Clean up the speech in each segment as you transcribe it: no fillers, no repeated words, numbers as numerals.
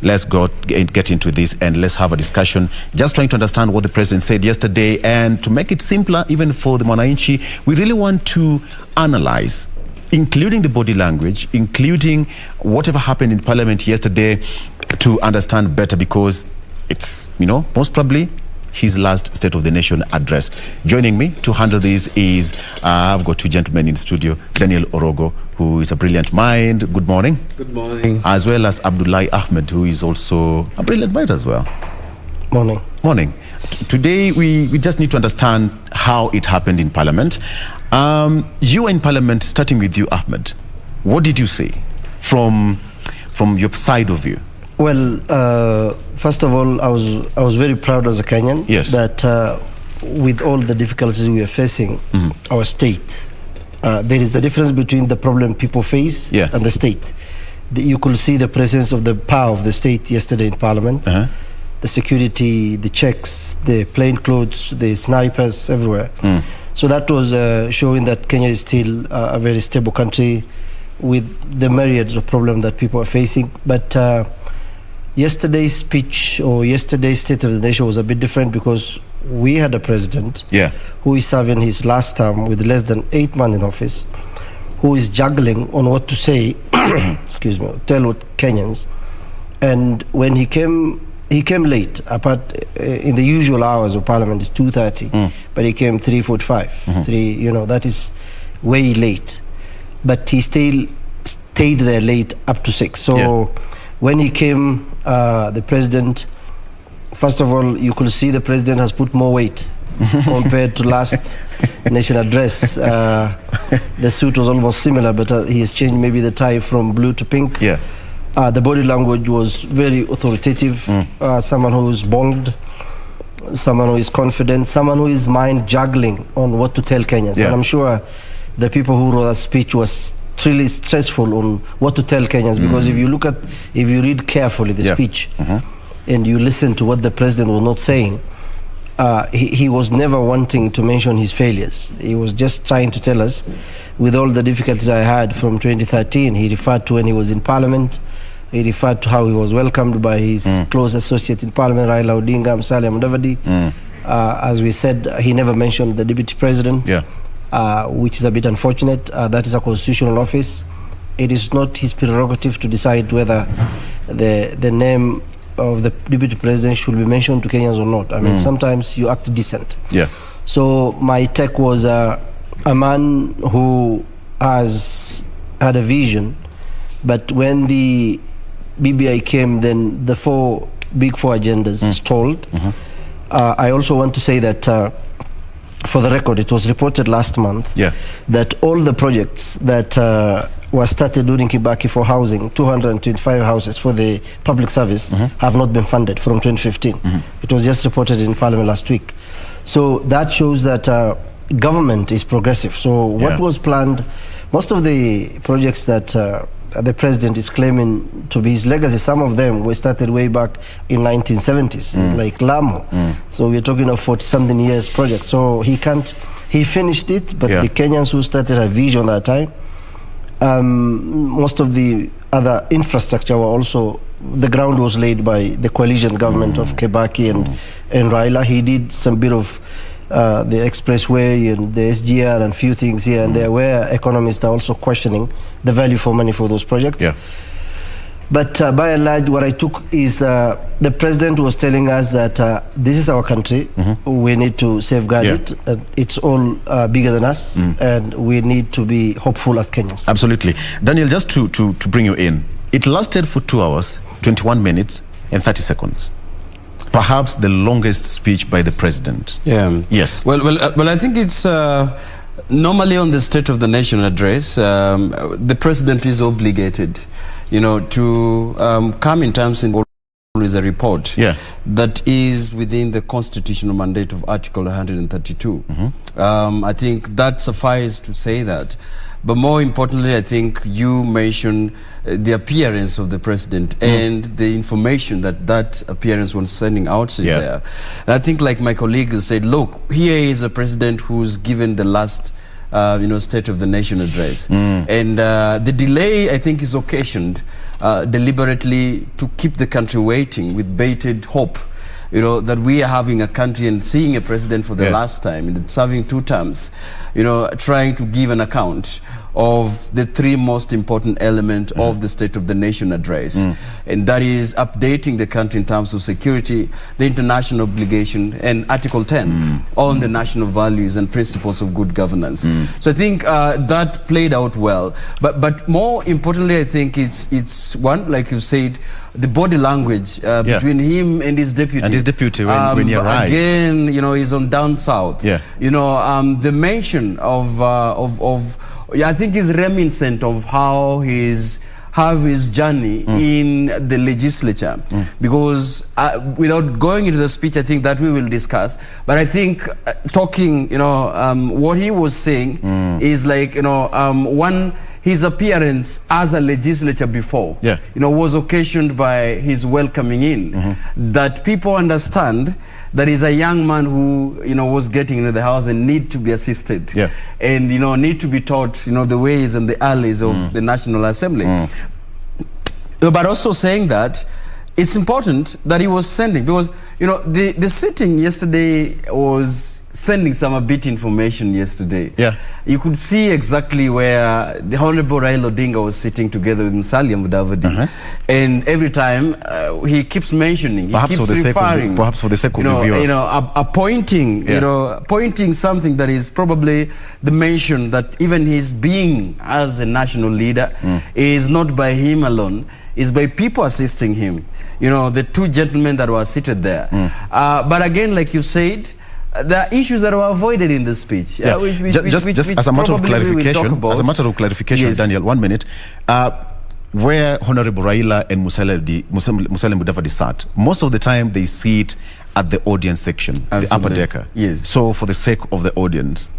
let's get into this and let's have a discussion, just trying to understand what the president said yesterday. And to make it simpler, even for the Mwananchi, we really want to analyze, including the body language, including whatever happened in Parliament yesterday, to understand better, because it's, most probably his last State of the Nation address. Joining me to handle this is, I've got two gentlemen in the studio, Daniel Orogo, who is a brilliant mind. Good morning. Good morning. As well as Abdullahi Ahmed, who is also a brilliant mind as well. Morning. Morning. Today, we just need to understand how it happened in Parliament. You were in Parliament, starting with you, Ahmed. What did you say from your side of view? Well, first of all, I was very proud as a Kenyan, yes, that with all the difficulties we are facing, our state, there is the difference between the problem people face and the state. You could see the presence of the power of the state yesterday in Parliament. The security, the checks, the plainclothes, the snipers everywhere. So that was showing that Kenya is still a very stable country with the myriads of problems that people are facing. But yesterday's speech, or yesterday's State of the Nation, was a bit different, because we had a president who is serving his last term with less than 8 months in office, who is juggling on what to say, excuse me, tell what Kenyans. And when he came late, apart in the usual hours of Parliament is 2:30, but he came 3:45. That is way late. But he still stayed there late up to 6. So when he came, the president, first of all, you could see the president has put more weight compared to last nation address. The suit was almost similar, but he has changed maybe the tie from blue to pink. The body language was very authoritative. Someone who is bold, someone who is confident, someone who is mind juggling on what to tell Kenyans. And I'm sure the people who wrote that speech was really stressful on what to tell Kenyans, because if you read carefully the speech and you listen to what the president was not saying, he was never wanting to mention his failures. He was just trying to tell us, with all the difficulties I had from 2013, he referred to when he was in Parliament. He referred to how he was welcomed by his close associate in Parliament, Raila Odinga, Musalia Mudavadi. As we said, he never mentioned the deputy president, which is a bit unfortunate. That is a constitutional office. It is not his prerogative to decide whether the name of the deputy president should be mentioned to Kenyans or not. I mean, sometimes you act decent. So my take was a man who has had a vision, but when the BBI came, then the big four agendas stalled. I also want to say that, for the record, it was reported last month that all the projects that were started during Kibaki for housing, 225 houses for the public service, have not been funded from 2015. It was just reported in Parliament last week. So that shows that government is progressive. So what was planned, most of the projects that the president is claiming to be his legacy, some of them were started way back in 1970s, like Lamu. So we're talking of 40-something years project. So he finished it, but the Kenyans who started a vision at that time, most of the other infrastructure were also, the ground was laid by the coalition government of Kibaki and Raila. He did some bit of the expressway and the SGR and few things here and there, where economists are also questioning the value for money for those projects. But by and large, what I took is the president was telling us that this is our country, we need to safeguard it, it's all bigger than us, and we need to be hopeful as Kenyans. Absolutely. Daniel, just to bring you in, it lasted for 2 hours, 21 minutes and 30 seconds. Perhaps the longest speech by the president. Yes. Well, I think it's normally on the State of the Nation address, the president is obligated, to come in terms in always a report that is within the constitutional mandate of Article 132. I think that suffices to say that. But more importantly, I think you mentioned the appearance of the president and the information that appearance was sending out there. And I think, like my colleague said, look, here is a president who's given the last State of the Nation address. And the delay, I think, is occasioned deliberately to keep the country waiting with bated hope, you know, that we are having a country and seeing a president for the last time, serving 2 terms, you know, trying to give an account of the 3 most important elements of the State of the Nation address. And that is updating the country in terms of security, the international obligation, and Article 10 on the national values and principles of good governance. So I think that played out well. But more importantly, I think it's one, like you said, the body language between him and his deputy. And his deputy when he arrived. Again, you know, he's on down south. You know, the mention of I think is reminiscent of how his journey in the legislature, because without going into the speech, I think that we will discuss. But I think talking, you know, what he was saying is like, you know, his appearance as a legislature before, you know, was occasioned by his welcoming in, that people understand that is a young man who, you know, was getting into the house and need to be assisted, and, you know, need to be taught, you know, the ways and the alleys of the National Assembly. But also saying that it's important that he was sending, because, you know, the sitting yesterday was sending some a bit information yesterday. You could see exactly where the Honorable Raila Odinga was sitting together with Musalia Mudavadi, and every time he keeps mentioning, perhaps for the sake of the viewer, you know, pointing, you know, pointing something that is probably the mention that even his being as a national leader is not by him alone, is by people assisting him. You know, the 2 gentlemen that were seated there. But again, like you said, there are issues that were avoided in the speech. Just as a matter of clarification, Daniel, 1 minute. Where Honorable Raila and Musalia Mudavadi sat, most of the time they sit at the audience section, the upper decker. So for the sake of the audience,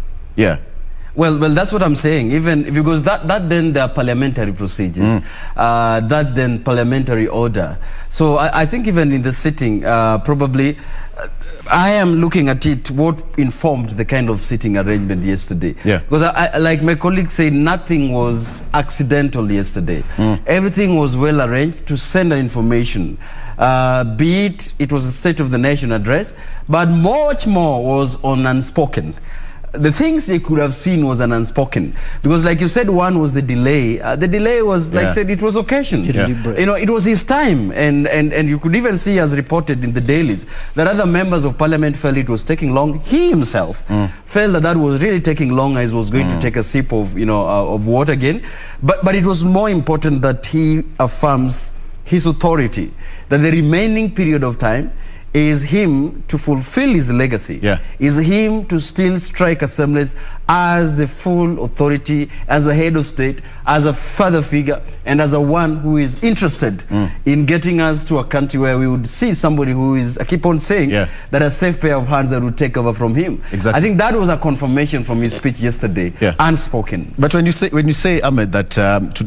Well, that's what I'm saying. Even because that then there are parliamentary procedures, that then parliamentary order. So I think even in the sitting, probably, I am looking at it, what informed the kind of sitting arrangement yesterday. Because like my colleague said, nothing was accidental yesterday. Everything was well arranged to send an information. Be it was a State of the Nation address, but much more was on unspoken. The things they could have seen was an unspoken, because like you said, one was the delay. The delay was, like I said, it was occasion. You know, it was his time, and you could even see, as reported in the dailies, that other members of parliament felt it was taking long. He himself felt that was really taking long, as was going to take a sip of, you know, of water again. But it was more important that he affirms his authority, that the remaining period of time is him to fulfill his legacy, is him to still strike a semblance as the full authority, as the head of state, as a father figure, and as a one who is interested in getting us to a country where we would see somebody who is, I keep on saying, that a safe pair of hands that would take over from him. I think that was a confirmation from his speech yesterday, unspoken. But when you say Ahmed, that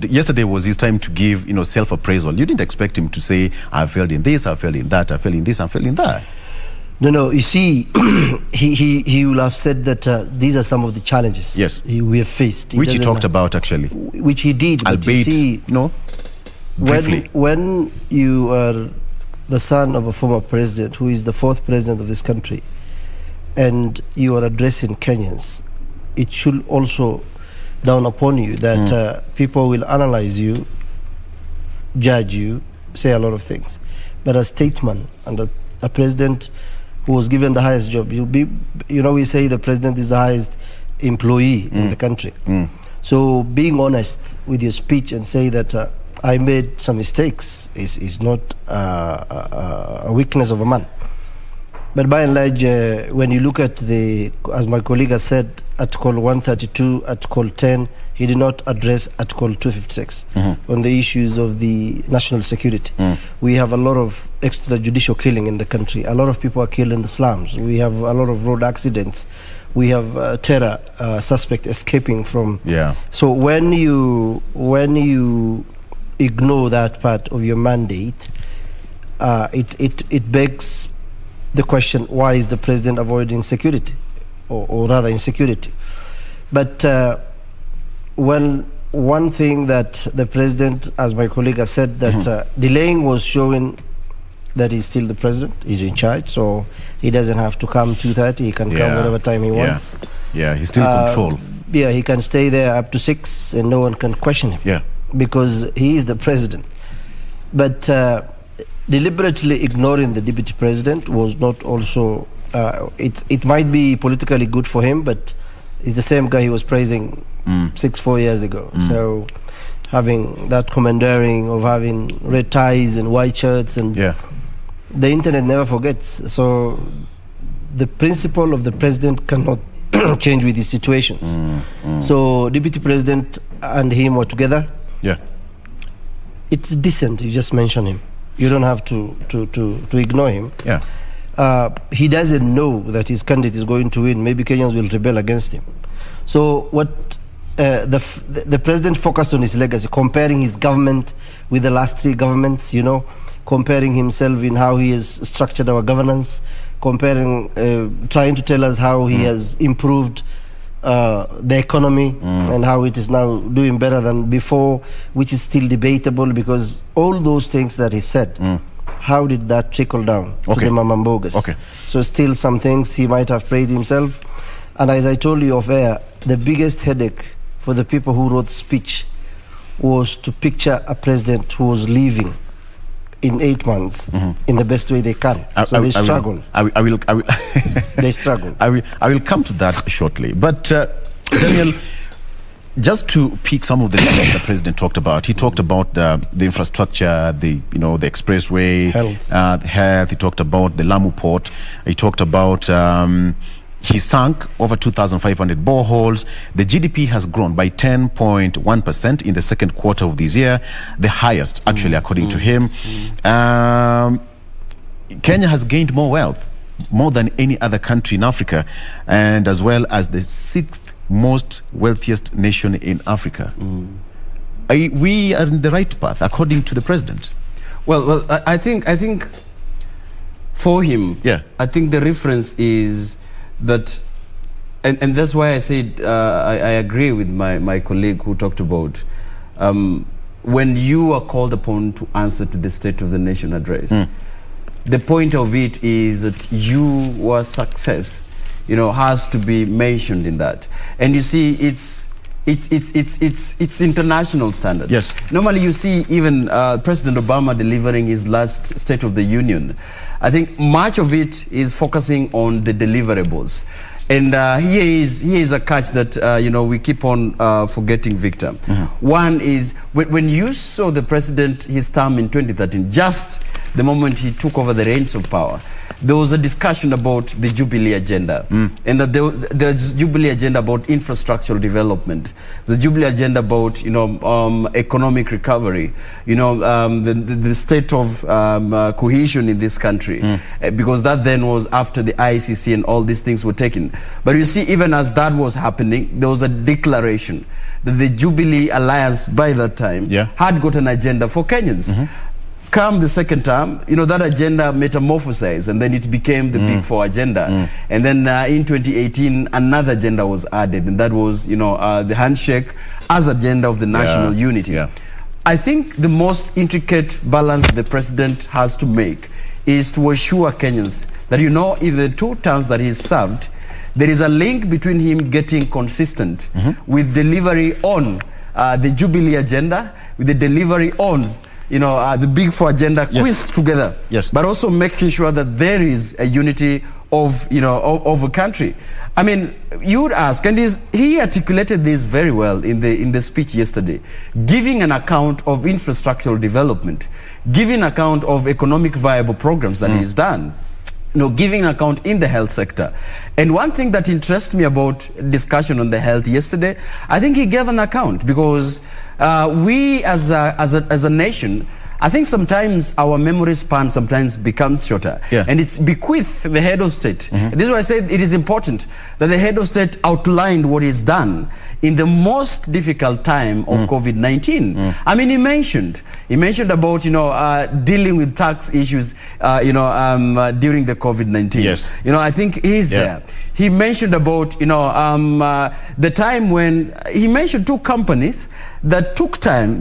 yesterday was his time to give, you know, self-appraisal, you didn't expect him to say, I failed in this, I failed in that, I failed in this, I failed in that. No, you see, he will have said that these are some of the challenges we have faced. Which he talked about, actually. Which he did, but albeit, you see, briefly. When you are the son of a former president, who is the 4th president of this country, and you are addressing Kenyans, it should also dawn upon you that people will analyze you, judge you, say a lot of things. But a statesman and a president who was given the highest job, you'll be, you know, we say the president is the highest employee in the country. So being honest with your speech and say that I made some mistakes is not a weakness of a man. But by and large, when you look at the, as my colleague has said, Article 132, Article 10, he did not address Article 256 on the issues of the national security. We have a lot of extrajudicial killing in the country. A lot of people are killed in the slums. We have a lot of road accidents. We have terror suspect escaping from. So when you ignore that part of your mandate, it begs the question, why is the president avoiding security, or rather insecurity? But when one thing that the president, as my colleague has said, that delaying was showing that he's still the president, he's in charge, so he doesn't have to come 2:30, he can come whatever time he wants. Yeah, he's still in control. Yeah, he can stay there up to 6 and no one can question him. Yeah. Because he is the president. But deliberately ignoring the deputy president was not also, it might be politically good for him, but it's the same guy he was praising 4 years ago. So having that commandeering of having red ties and white shirts, and the internet never forgets. So the principle of the president cannot change with these situations. So deputy president and him were together. Yeah. It's decent, you just mention him. You don't have to ignore him. Yeah. He doesn't know that his candidate is going to win. Maybe Kenyans will rebel against him. So what the president focused on his legacy, comparing his government with the last 3 governments, you know, comparing himself in how he has structured our governance, comparing, trying to tell us how he has improved the economy and how it is now doing better than before, which is still debatable, because all those things that he said, how did that trickle down to the Mamambogas? So still some things he might have praised himself. And as I told you off air, the biggest headache for the people who wrote speech was to picture a president who was leaving in 8 months in the best way they can. So they struggle. They struggle. I will come to that shortly. But Daniel, just to pick some of the things the president talked about, he talked about the infrastructure, the expressway, health. He talked about the Lamu port. He talked about he sunk over 2,500 boreholes. The GDP has grown by 10.1% in the second quarter of this year, the highest, actually, according to him. Kenya has gained more wealth, more than any other country in Africa, and as well as the 6th most wealthiest nation in Africa. We are in the right path, according to the president. Well, I think for him, I think the reference is that, and that's why I said I agree with my colleague who talked about when you are called upon to answer to the State of the Nation address, the point of it is that your success, has to be mentioned in that. And you see, it's international standard. Yes. Normally you see even President Obama delivering his last State of the Union. I think much of it is focusing on the deliverables. And here is a catch that, we keep on forgetting, Victor. One is, when you saw the president, his term in 2013, just the moment he took over the reins of power, there was a discussion about the Jubilee agenda, and that the Jubilee agenda about infrastructural development, the Jubilee agenda about economic recovery, the state of cohesion in this country, because that then was after the ICC and all these things were taken. But you see, even as that was happening, there was a declaration that the Jubilee Alliance by that time had got an agenda for Kenyans. Come the second term, that agenda metamorphosized, and then it became the Big Four agenda. And then in 2018, another agenda was added, and that was, the handshake as agenda of the national unity. I think the most intricate balance the president has to make is to assure Kenyans that, in the 2 terms that he's served, there is a link between him getting consistent with delivery on the Jubilee agenda, with the delivery on the Big Four agenda quizzed together, but also making sure that there is a unity of of a country. I mean, you would ask, and he articulated this very well in the speech yesterday, giving an account of infrastructural development, giving account of economic viable programs that he's done, giving an account in the health sector. And one thing that interests me about discussion on the health yesterday, I think he gave an account, because we as a nation, I think sometimes our memory span sometimes becomes shorter. And it's bequeathed the head of state. This is why I said it is important that the head of state outlined what is done in the most difficult time of COVID-19. I mean, he mentioned about, dealing with tax issues, during the COVID-19. I think he's there. He mentioned about, the time when he mentioned 2 companies that took time,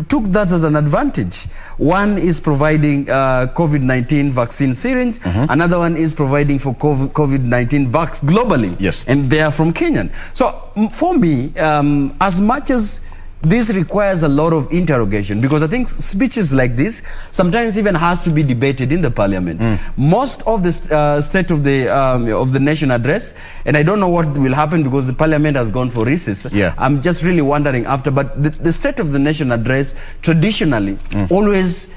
took that as an advantage. One is providing COVID-19 vaccine syringe, another one is providing for COVID-19 vax globally. Yes. And they are from Kenya. So for me, as much as this requires a lot of interrogation, because I think speeches like this sometimes even has to be debated in the parliament. Most of the state of the nation address, and I don't know what will happen because the parliament has gone for recess. Yeah. I'm just really wondering after, but the state of the nation address traditionally always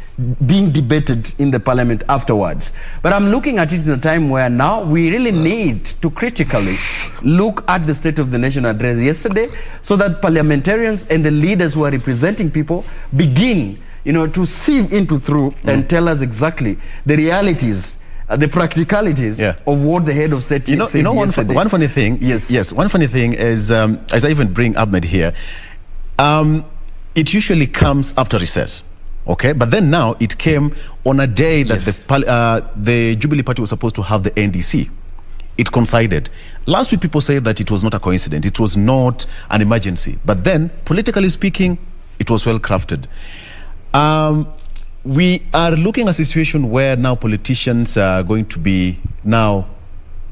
being debated in the parliament afterwards. But I'm looking at it in a time where now we really need to critically look at the state of the nation address yesterday, so that parliamentarians and the leaders who are representing people begin, to sieve into through and tell us exactly the realities, the practicalities of what the head of state said yesterday. One funny thing, one funny thing is, as I even bring Ahmed here, it usually comes after recess. Okay, but then now it came on a day that the Jubilee Party was supposed to have the NDC. It coincided. Last week, people say that it was not a coincidence. It was not an emergency. But then, politically speaking, it was well crafted. We are looking at a situation where now politicians are going to be now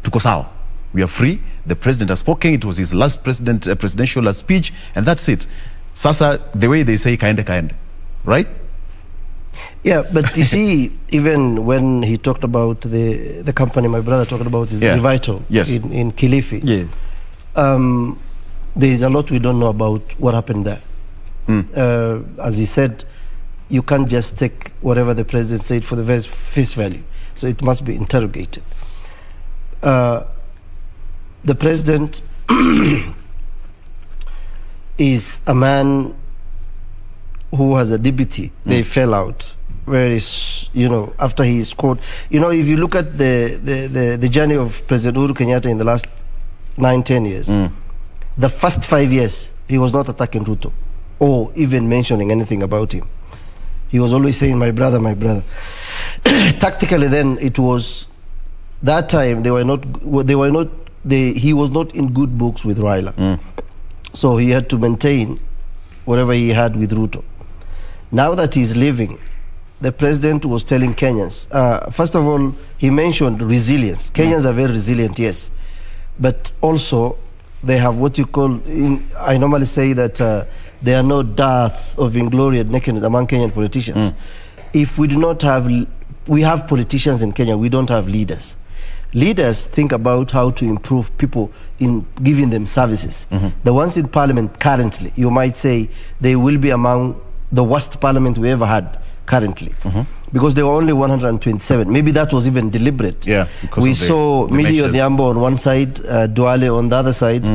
to Kosao. We are free. The president has spoken. It was his last presidential speech, and that's it. Sasa, the way they say, kaende, right? Yeah, but you see, even when he talked about the company my brother talked about is Revito in Kilifi. Yeah. There is a lot we don't know about what happened there. As he said, you can't just take whatever the president said for the face value. So it must be interrogated. The president is a man who has a deputy. They fell out. Where is, after he scored, if you look at the journey of President Uhuru Kenyatta in the last 9-10 years, the first 5 years he was not attacking Ruto or even mentioning anything about him. He was always saying, my brother, my brother. Tactically, then it was that time he was not in good books with Raila, so he had to maintain whatever he had with Ruto. Now that he's leaving, the president was telling Kenyans, first of all, he mentioned resilience. Kenyans are very resilient, yes. But also, they have what you call, I normally say that there are no dearth of inglorious nakedness among Kenyan politicians. If we do not have, we have politicians in Kenya, we don't have leaders. Leaders think about how to improve people in giving them services. The ones in parliament currently, you might say, they will be among the worst parliament we ever had currently, because there were only 127. Maybe that was even deliberate. Yeah, we saw Millie Odhiambo on one side, Duale on the other side.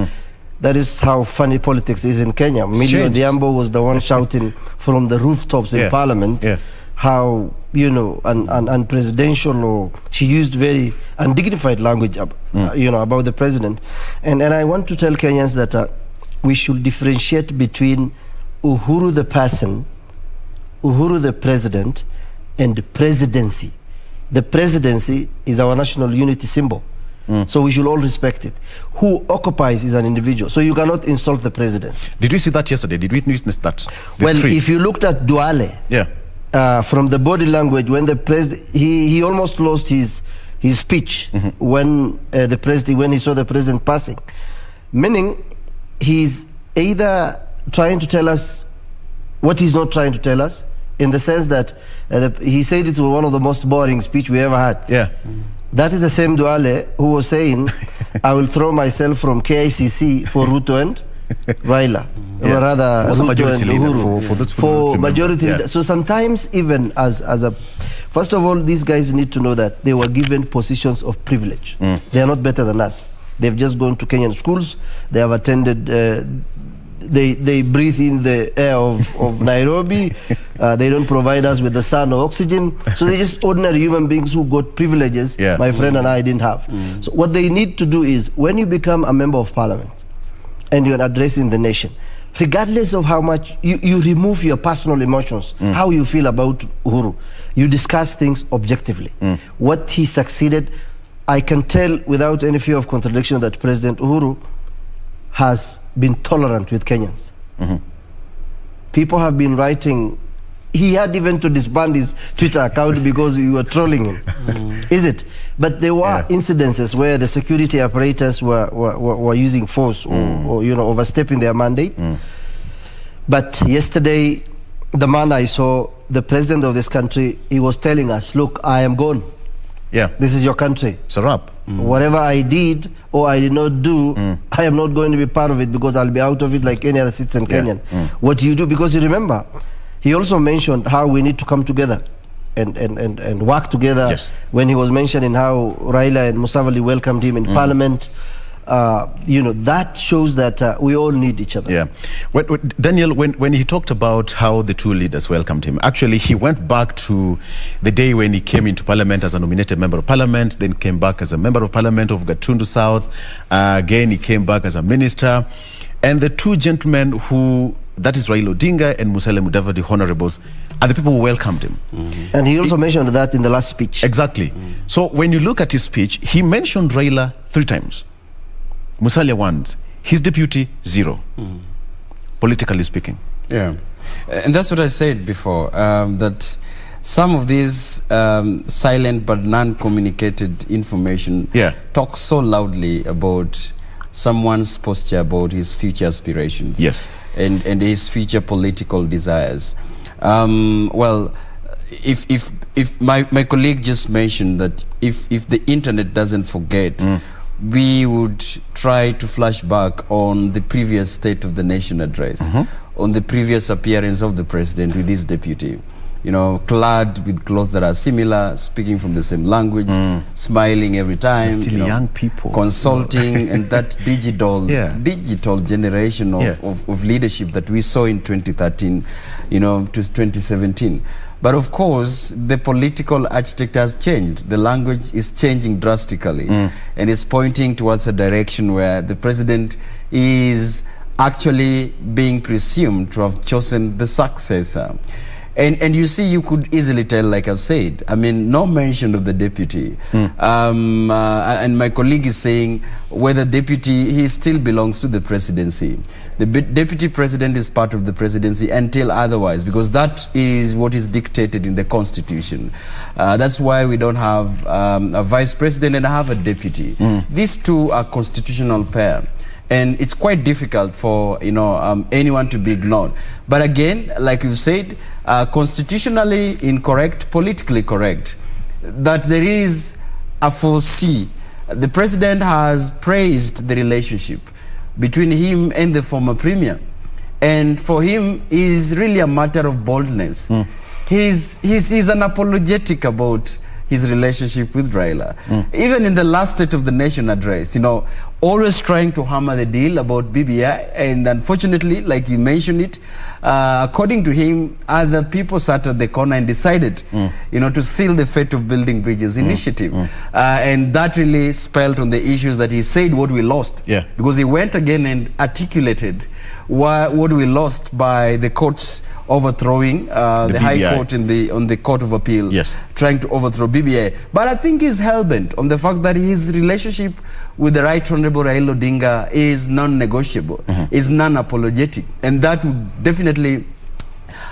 That is how funny politics is in Kenya. Millie Odhiambo was the one shouting from the rooftops in parliament how, unpresidential, or she used very undignified language about the president. And I want to tell Kenyans that we should differentiate between Uhuru the person, Uhuru the president, and the presidency. The presidency is our national unity symbol. So we should all respect it. Who occupies is an individual. So you cannot insult the presidency. Did we see that yesterday? Did we witness that? Well, if you looked at Duale, from the body language, when the president, he almost lost his speech when when he saw the president passing. Meaning, he's either trying to tell us what he's not trying to tell us, in the sense that he said it was one of the most boring speech we ever had. That is the same Duale who was saying, I will throw myself from KICC for Ruto and Raila. Or rather, Ruto and Uhuru. For majority leader. So sometimes even as a... First of all, these guys need to know that they were given positions of privilege. They are not better than us. They've just gone to Kenyan schools. They have attended... They breathe in the air of Nairobi. They don't provide us with the sun or oxygen. So they're just ordinary human beings who got privileges my friend and I didn't have. So what they need to do is, when you become a member of parliament and you're addressing the nation, regardless of how much you remove your personal emotions, how you feel about Uhuru, you discuss things objectively. What he succeeded, I can tell without any fear of contradiction that President Uhuru has been tolerant with Kenyans. people have been writing. He had even to disband his Twitter account because we were trolling him. Is it? But there were incidences where the security apparatus were using force or overstepping their mandate. But yesterday, the man I saw, the president of this country, he was telling us, look, I am gone. Yeah. This is your country. It's a wrap. Whatever I did or I did not do, I am not going to be part of it because I'll be out of it like any other citizen Kenyan. What do you do? Because you remember, he also mentioned how we need to come together and work together. Yes. When he was mentioning how Raila and Musavali welcomed him in parliament. That shows that we all need each other. Yeah. Daniel, when he talked about how the two leaders welcomed him, actually he went back to the day when he came into parliament as a nominated member of parliament, then came back as a member of parliament of Gatundu South. Again, he came back as a minister. And the two gentlemen who, that is Raila Odinga and Musalia Mudavadi, honorables, are the people who welcomed him. And he also mentioned that in the last speech. Exactly. So when you look at his speech, he mentioned Raila 3 times. Musalia once, his deputy 0, politically speaking. Yeah, and that's what I said before, that some of these silent but non-communicated information talks so loudly about someone's posture, about his future aspirations, and his future political desires. Well, if my colleague just mentioned that if the internet doesn't forget, we would try to flash back on the previous State of the Nation address, on the previous appearance of the president with his deputy, clad with clothes that are similar, speaking from the same language, smiling every time, still young people, consulting, and that digital generation of leadership that we saw in 2013, to 2017. But of course, the political architecture has changed. The language is changing drastically, and it's pointing towards a direction where the president is actually being presumed to have chosen the successor. And you see, you could easily tell, like I've said, I mean, no mention of the deputy. And my colleague is saying whether deputy, he still belongs to the presidency. The deputy president is part of the presidency until otherwise, because that is what is dictated in the constitution. That's why we don't have a vice president and have a deputy. These two are constitutional pair. And it's quite difficult for anyone to be ignored. But again, like you said, constitutionally incorrect, politically correct, that there is a foresee. The president has praised the relationship between him and the former premier, and for him is really a matter of boldness. He's unapologetic about his relationship with Raila. Even in the last State of the Nation address, always trying to hammer the deal about BBI, and unfortunately, like you mentioned it, according to him, other people sat at the corner and decided, to seal the fate of Building Bridges initiative. And that really spelled on the issues that he said what we lost. Because he went again and articulated what we lost by the courts overthrowing the High Court on the Court of Appeal, trying to overthrow BBI. But I think he's hell-bent on the fact that his relationship with the Right Honorable Raila Odinga is non-negotiable, is non-apologetic, and that would definitely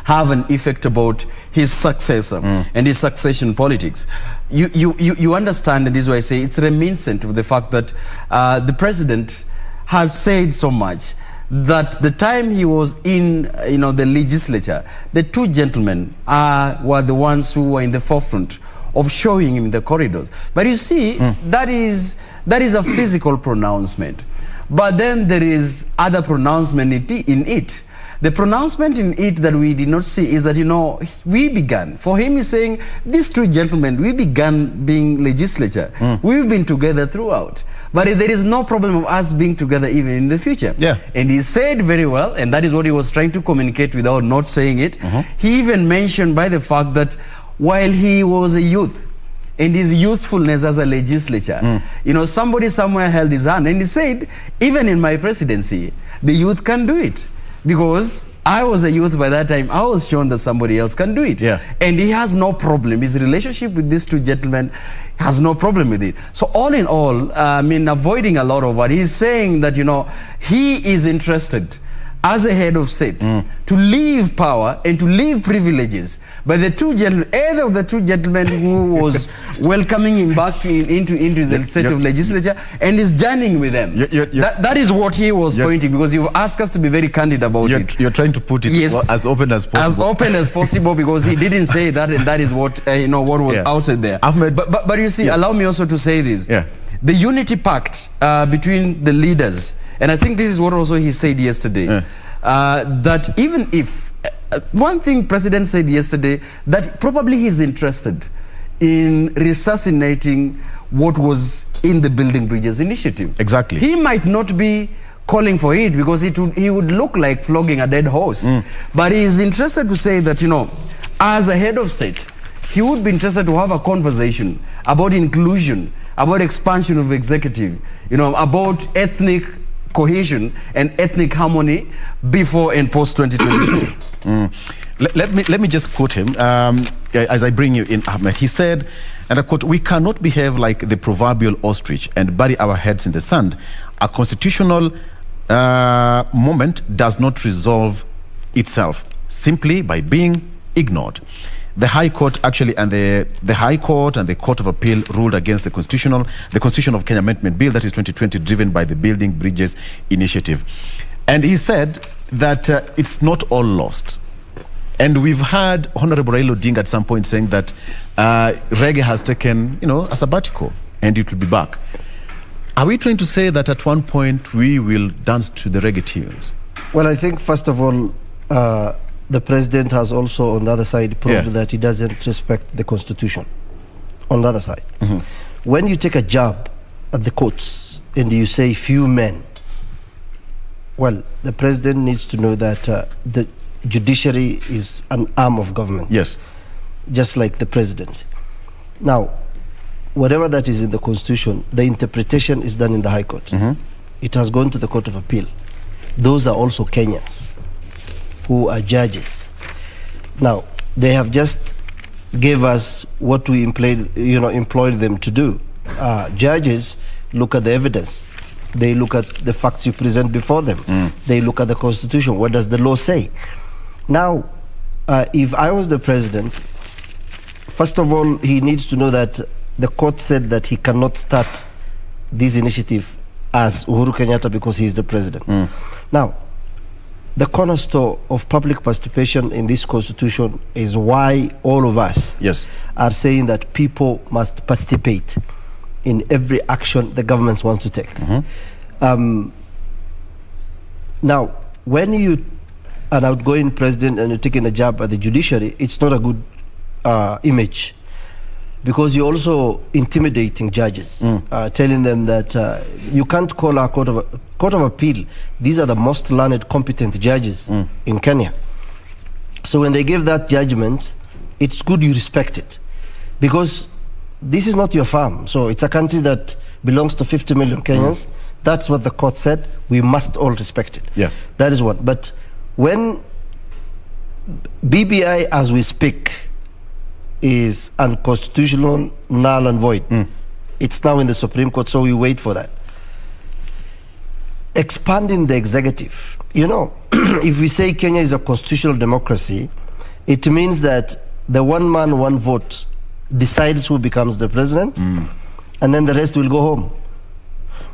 have an effect about his successor and his succession politics. You understand, and this is why I say it's reminiscent of the fact that the president has said so much that the time he was in the legislature, the two gentlemen were the ones who were in the forefront of showing him the corridors. But you see, that is a physical pronouncement. But then there is other pronouncement in it. The pronouncement in it that we did not see is that, we began. For him, he's saying, these two gentlemen, we began being legislature. We've been together throughout. But there is no problem of us being together even in the future. And he said very well, and that is what he was trying to communicate without not saying it. He even mentioned by the fact that while he was a youth, and his youthfulness as a legislature, somebody somewhere held his hand, and he said, even in my presidency, the youth can do it. Because I was a youth by that time, I was shown that somebody else can do it. And he has no problem. His relationship with these two gentlemen has no problem with it. So all in all, avoiding a lot of what he's saying, that, he is interested as a head of state to leave power and to leave privileges. But the two gentlemen, either of the two gentlemen who was welcoming him back into the state of legislature and is journeying with them. That is what he was pointing, because you've asked us to be very candid about it. You're trying to put it as open as possible. As open as possible, because he didn't say that, and that is what what was outside there. But you see, allow me also to say this. The unity pact between the leaders, and I think this is what also he said yesterday, that even if, one thing President said yesterday, that probably he's interested in resuscitating what was in the Building Bridges initiative. Exactly. He might not be calling for it because he would look like flogging a dead horse. But he is interested to say that, as a head of state, he would be interested to have a conversation about inclusion, about expansion of executive, about ethnic cohesion and ethnic harmony before and post 2022. Let me just quote him as I bring you in, Ahmed. He said, and I quote, "We cannot behave like the proverbial ostrich and bury our heads in the sand. A constitutional moment does not resolve itself simply by being ignored." The High Court actually, and the High Court and the Court of Appeal ruled against the Constitution of Kenya Amendment Bill, that is 2020, driven by the Building Bridges Initiative. And he said that it's not all lost. And we've had Honorable Raila Odinga at some point saying that reggae has taken, a sabbatical and it will be back. Are we trying to say that at one point we will dance to the reggae tunes? Well, I think first of all, the president has also on the other side proved that he doesn't respect the constitution. On the other side, when you take a jab at the courts and you say few men, well, the president needs to know that the judiciary is an arm of government. Yes. Just like the presidency. Now, whatever that is in the constitution, the interpretation is done in the High Court. It has gone to the Court of Appeal. Those are also Kenyans who are judges. Now, they have just gave us what we employed them to do. Judges look at the evidence. They look at the facts you present before them. They look at the constitution. What does the law say? Now, if I was the president, first of all, he needs to know that the court said that he cannot start this initiative as Uhuru Kenyatta because he is the president. Now, the cornerstone of public participation in this constitution is why all of us are saying that people must participate in every action the governments want to take. Now, when you an outgoing president and you're taking a jab at the judiciary, it's not a good image, because you're also intimidating judges, telling them that you can't call our court of appeal. These are the most learned, competent judges in Kenya. So when they give that judgment, it's good you respect it, because this is not your farm. So it's a country that belongs to 50 million Kenyans. That's what the court said. We must all respect it. That is what. But when BBI, as we speak, is unconstitutional, null and void, it's now in the Supreme Court, so we wait for that. Expanding the executive, if we say Kenya is a constitutional democracy, it means that the one man, one vote decides who becomes the president, and then the rest will go home.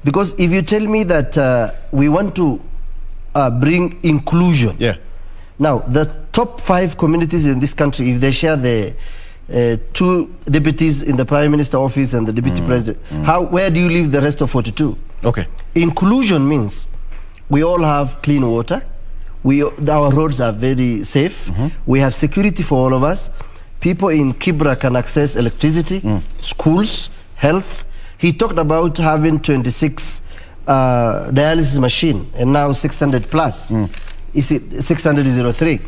Because if you tell me that we want to bring inclusion, now the top 5 communities in this country, if they share the 2 deputies in the Prime Minister office and the deputy president, where do you leave the rest of 42? Okay. Inclusion means we all have clean water, our roads are very safe, we have security for all of us, people in Kibra can access electricity, schools, health. He talked about having 26 dialysis machine and now 600 plus. 603.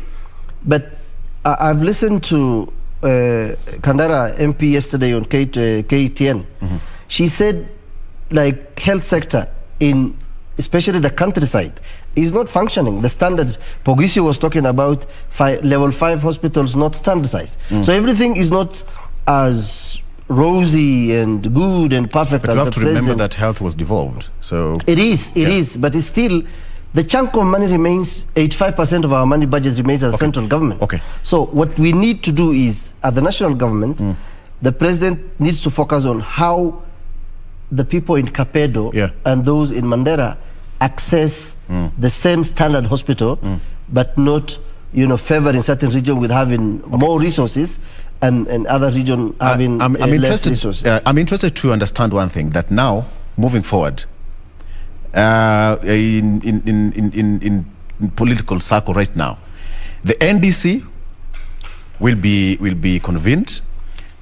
But I've listened to Kandara MP yesterday on KTN. She said, like, health sector in especially the countryside is not functioning. The standards, Pogisio was talking about level 5 hospitals not standardized. So everything is not as rosy and good and perfect but as you have the to president. remember that health was devolved. So it is, but it's still the chunk of money remains, 85% of our money budget remains at the central government. Okay. So what we need to do is, at the national government, the president needs to focus on how the people in Kapedo and those in Mandera access the same standard hospital, but not, you know, favoring certain region with having more resources and other region having less resources. I'm interested to understand one thing, that now, moving forward, in political circle right now, the NDC will be convened,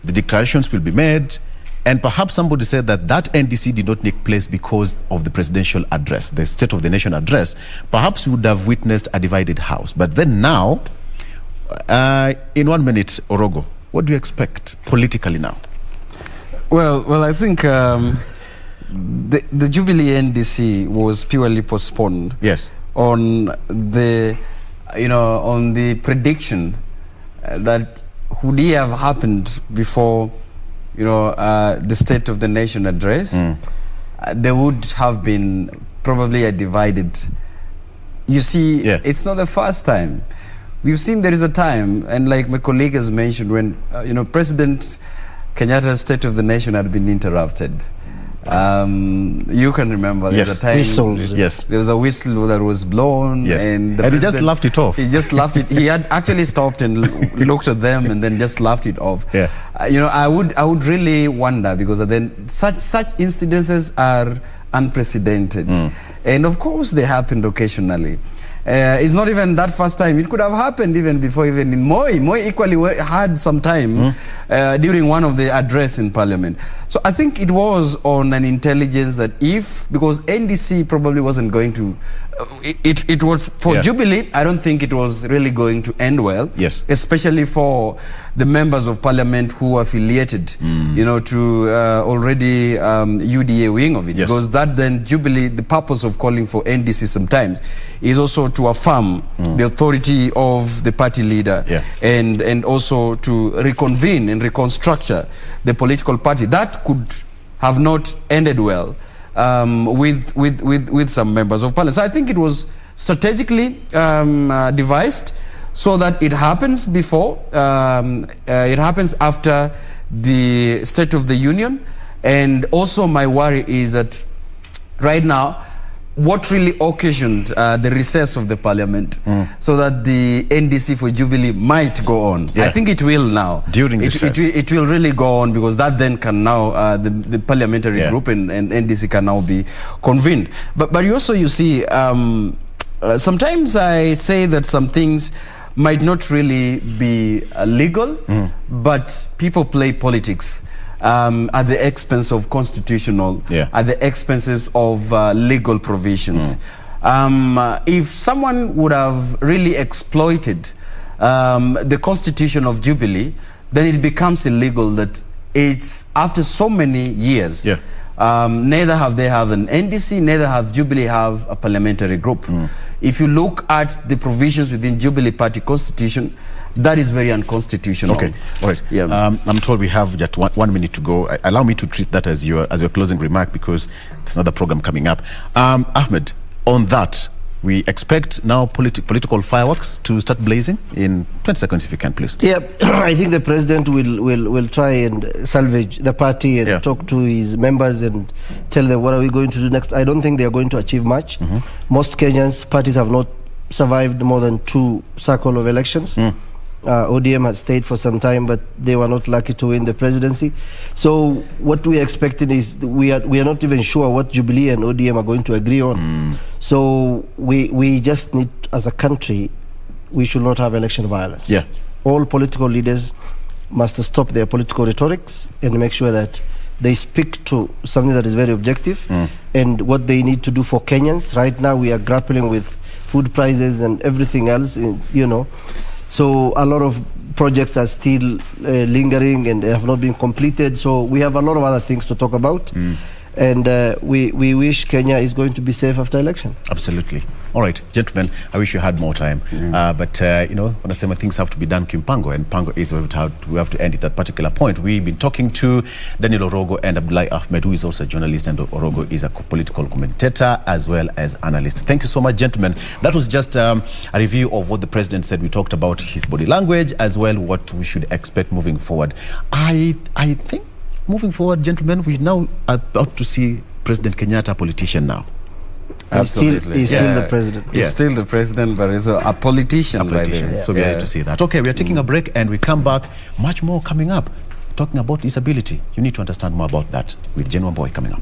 the declarations will be made, and perhaps somebody said that NDC did not take place because of the presidential address, the State of the Nation address. Perhaps we would have witnessed a divided house. But then now, in 1 minute, Orogo, what do you expect politically now? Well, I think the Jubilee NDC was purely postponed. Yes. On the, on the prediction that would have happened before, the State of the Nation address, there would have been probably a divided. You see, it's not the first time. We've seen there is a time, and like my colleague has mentioned, when President Kenyatta's State of the Nation had been interrupted. You can remember there's a time. Whistles. Yes. There was a whistle that was blown, and he just laughed it off. He just laughed it. He had actually stopped and looked at them, and then just laughed it off. Yeah. I would really wonder, because then such incidences are unprecedented, and of course they happened occasionally. It's not even that first time. It could have happened even before, even in Moi. Moi equally had some time during one of the address in Parliament. So I think it was on an intelligence that because NDC probably wasn't going to, it was for Jubilee, I don't think it was really going to end well. Yes. Especially for the members of Parliament who are affiliated, to already UDA wing of it. Yes. Because that then Jubilee, the purpose of calling for NDC sometimes is also to affirm the authority of the party leader, and also to reconvene and reconstructure the political party. That could have not ended well with some members of Parliament. So I think it was strategically devised so that it happens before, it happens after the State of the Union. And also my worry is that right now, what really occasioned the recess of the Parliament, so that the NDC for Jubilee might go on. I think it will now. During recess. It will really go on, because that then can now, the parliamentary group and NDC can now be convened. But you see, sometimes I say that some things might not really be legal, but people play politics at the expense of constitutional, at the expenses of legal provisions. If someone would have really exploited the constitution of Jubilee, then it becomes illegal that it's after so many years. Neither have they have an NDC, neither have Jubilee have a parliamentary group. If you look at the provisions within Jubilee Party constitution, that is very unconstitutional. Okay, all right. I'm told we have just one minute to go. Allow me to treat that as your closing remark, because there's another program coming up. Ahmed, on that, we expect now political fireworks to start blazing in 20 seconds, if you can, please. Yeah, I think the president will try and salvage the party and talk to his members and tell them what are we going to do next. I don't think they are going to achieve much. Most Kenyans parties have not survived more than 2 cycles of elections. ODM has stayed for some time, but they were not lucky to win the presidency. So what we are expecting is we are not even sure what Jubilee and ODM are going to agree on. So we just need, as a country, we should not have election violence. All political leaders must stop their political rhetorics and make sure that they speak to something that is very objective and what they need to do for Kenyans. Right now we are grappling with food prices and everything else, So a lot of projects are still lingering and have not been completed. So we have a lot of other things to talk about. And we wish Kenya is going to be safe after election. Absolutely. All right, gentlemen, I wish you had more time. But, you know, when I say things have to be done kimpango, and pango is we have to end at that particular point. We've been talking to Daniel Orogo and Abdullahi Ahmed, who is also a journalist, and Orogo is a political commentator as well as analyst. Thank you so much, gentlemen. That was just a review of what the president said. We talked about his body language as well, what we should expect moving forward. I think moving forward, gentlemen, we now are about to see President Kenyatta a politician now. Absolutely. He's still the president. He's still the president, but he's a politician. So we are here to see that. Okay, we are taking a break and we come back. Much more coming up. Talking about disability. You need to understand more about that with Genuine Boy coming up.